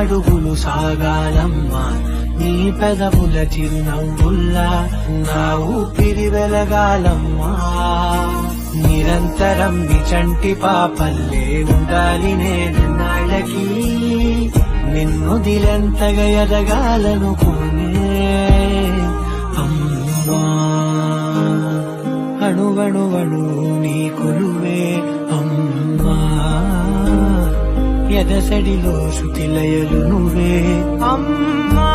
అడుగులు సాగాలమ్మా నీ పెదవుల చిరునవ్వుల్లా నా ఊపిరి వెలగాలమ్మా నిరంతరం విచంటి పాపల్లే ఉండాలి నేను నాళ్ళకి నిన్నొదిలెంతగా ఎదగాలనుకునే అమ్మా అణువణువణు నీ కొలువే అమ్మా ఎదసడిలో శృతిలయలు నువ్వే అమ్మా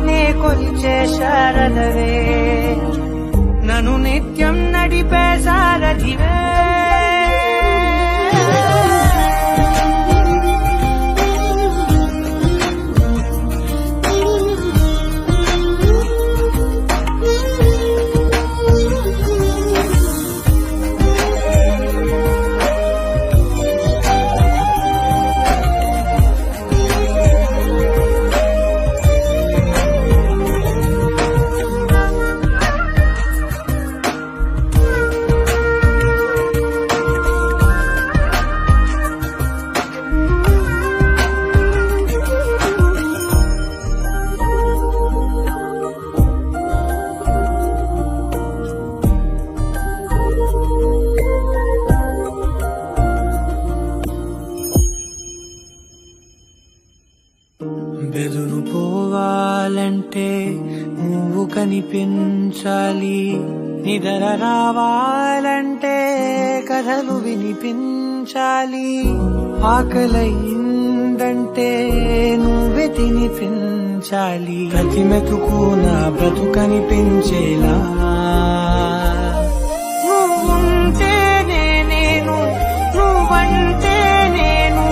నే కొలిచే శారదవే నన్ను నిత్యం నడిపే సారథివే బెదురు పోవాలంటే నువ్వు కనిపించాలి నిద్ర రావాలంటే కథలు వినిపించాలి ఆకలైందంటే నువ్వే తినిపించాలి ప్రతి మెతుకు నా బ్రతుకనిపించేలా నువ్వుంటేనే నేను నువ్వంటే నేను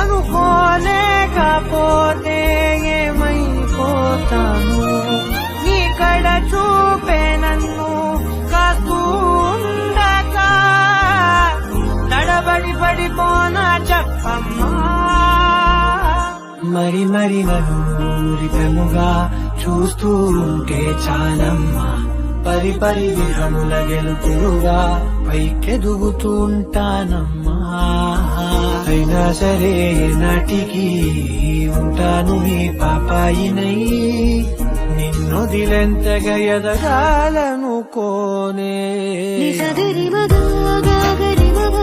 అనుకోలేకపోతే ఏమైపోతాను నీ కడ చూపే నన్ను కాస్తూ ఉండగా తడబడి పడిపోనా చెప్పమ్మా మరి మరి నన్నురితముగా చూస్తూ ఉంటే చాలమ్మా పరి పరి విధముల గెలుపులుగా పైకెదుగుతూ ఉంటానమ్మా అయినా సరే నాటికి ఉంటాను నీ పాపాయినై నిన్నొదిలెంతగా ఎదగాలనుకోనే నిసగరి మగ గాగరి మగ